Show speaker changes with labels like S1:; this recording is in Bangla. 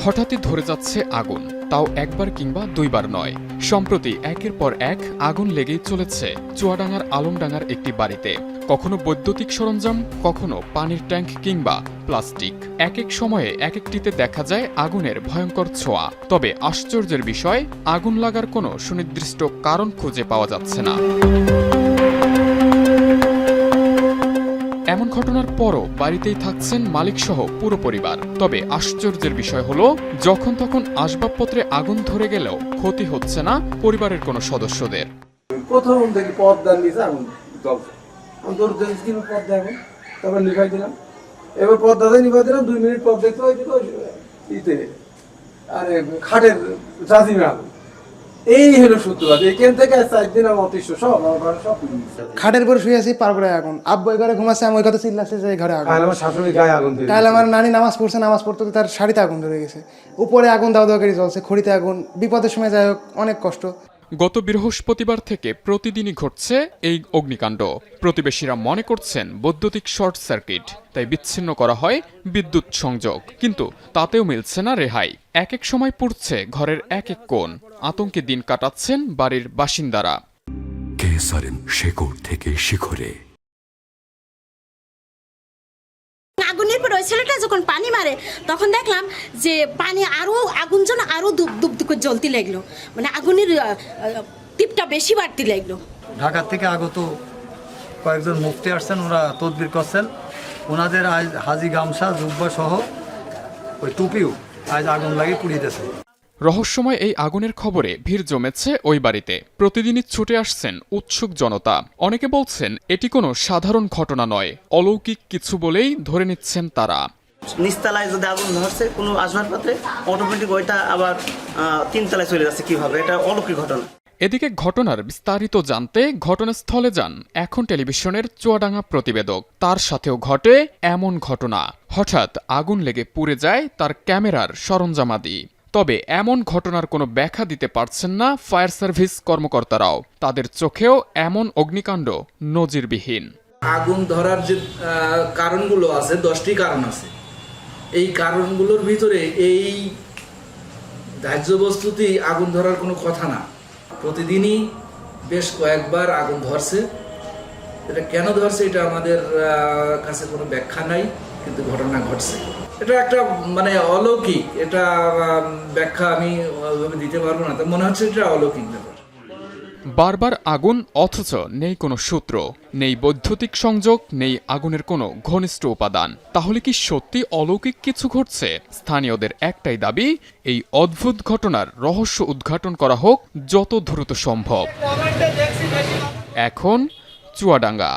S1: হঠাৎই ধরে যাচ্ছে আগুন, তাও একবার কিংবা দুইবার নয়। সম্প্রতি একের পর এক আগুন লেগেই চলেছে চুয়াডাঙ্গার আলমডাঙ্গার একটি বাড়িতে। কখনো বৈদ্যুতিক সরঞ্জাম, কখনো পানির ট্যাঙ্ক কিংবা প্লাস্টিক। এক এক সময়ে এক একটিতে দেখা যায় আগুনের ভয়ঙ্কর ছোঁয়া। তবে আশ্চর্যের বিষয়, আগুন লাগার কোনো সুনির্দিষ্ট কারণ খুঁজে পাওয়া যাচ্ছে না। এমন ঘটনার পরও বাড়িতেই থাকছেন মালিকসহ পুরো পরিবার। তবে আশ্চর্যের বিষয় হলো, যখন তখন আসবাবপত্রে আগুন ধরে গেলেও ক্ষতি হচ্ছে না পরিবারের কোনো সদস্যদের।
S2: প্রথম থেকে পর্দার নিচে আগুন জ্বলছে, আমি দৌড় দেখছি পর্দা আগুন, তারপর নিভাই দিলাম। এবার পর্দাতে নিভাই দিলাম, 2 মিনিট পর দেখতে হয়েছিল ইতে আরে খাটের জাজিমে আগুন। এই হলো সূত্রপাত। এখান থেকে 4 দিন আমার অতিষ্ঠ সব আমার ঘরে সব
S3: খাটের উপর শুয়ে আছি, পার করে আগুন। আব্বু ওই ঘরে ঘুমাচ্ছে, আমি ওই কথা চিল্লাচ্ছি যে এই ঘরে আগুন।
S2: আমার শাশুড়ি গায়ে আগুন দিয়েছে।
S3: তাহলে আমার নানি নামাজ পড়ছে, নামাজ পড়তে তার শাড়িতে আগুন ধরে গেছে। উপরে আগুন দাও দাও করে জ্বলছে, খড়িতে আগুন। বিপদের সময় যাই হোক, অনেক কষ্ট।
S1: গত বৃহস্পতিবার থেকে প্রতিদিনই ঘটছে এই অগ্নিকাণ্ড। প্রতিবেশীরা মনে করছেন বৈদ্যুতিক শর্ট সার্কিট, তাই বিচ্ছিন্ন করা হয় বিদ্যুৎ সংযোগ। কিন্তু তাতেও মিলছে না রেহাই। এক এক সময় পুড়ছে ঘরের এক এক কোণ। আতঙ্কে দিন কাটাচ্ছেন বাড়ির বাসিন্দারা।
S4: কেসারেন শেকড় থেকে শিখরে।
S5: আগুনের পর ওই ছেলেটা যখন পানি মারে, তখন দেখলাম যে পানি আরো আগুন যেন আরো দুপ দুপ করে জ্বলতে লাগলো, মানে আগুনের তীপটা বেশি বাড়তে লাগলো।
S6: ঢাকা থেকে আগত কয়েকজন মুফতি আসছেন, ওরা তদবির করছেন। ওনাদের আজ হাজি গামছা জুব্বা সহ ওই টুপিও আজ আগুন লাগিয়ে পুড়িয়েছে।
S1: রহস্যময় এই আগুনের খবরে ভিড় জমেছে ওই বাড়িতে। প্রতিদিনই ছুটে আসছেন উৎসুক জনতা। অনেকে বলছেন এটি কোনো সাধারণ ঘটনা নয়, অলৌকিক কিছু বলেই ধরে নিচ্ছেন তারা।
S7: নিচতলায় যদি আগুন ধরছে কোনো আসবাবপত্রে, অটোমেটিক ওইটা আবার 3 তলায় চলে যাচ্ছে কিভাবে? এটা অলৌকিক ঘটনা।
S1: এদিকে ঘটনার বিস্তারিত জানতে ঘটনাস্থলে যান এখন টেলিভিশনের চুয়াডাঙ্গা প্রতিবেদক। তার সাথেও ঘটে এমন ঘটনা। হঠাৎ আগুন লেগে পুড়ে যায় তার ক্যামেরার সরঞ্জামাদি। তবে এমন ঘটনার কোনো ব্যাখ্যা দিতে পারছেন না ফায়ার সার্ভিস কর্মকর্তারাও। তাদের চোখেও এমন অগ্নিকাণ্ড নজিরবিহীন।
S8: আগুন ধরার যে কারণগুলো আছে, 10টি কারণ আছে। এই কারণগুলোর ভিতরে এই ধার্য বস্তুতেই আগুন ধরার কোনো কথা না। প্রতিদিনই বেশ কয়েকবার আগুন ধরছে। এটা কেন ধরছে এটা আমাদের কাছে কোনো ব্যাখ্যা নাই, কিন্তু ঘটনা ঘটছে। এটা একটা মানে অলৌকিক, এটা ব্যাখ্যা আমি ওইভাবে দিতে পারবো না। তো মনে হচ্ছে এটা অলৌকিক ব্যাপার।
S1: বারবার আগুন, অথচ নেই কোনো সূত্র, নেই বৈদ্যুতিক সংযোগ, নেই আগুনের কোনো ঘনিষ্ঠ উপাদান। তাহলে কি সত্যি অলৌকিক কিছু ঘটছে? স্থানীয়দের একটাই দাবি, এই অদ্ভুত ঘটনার রহস্য উদ্ঘাটন করা হোক যত দ্রুত সম্ভব। এখন চুয়াডাঙ্গা।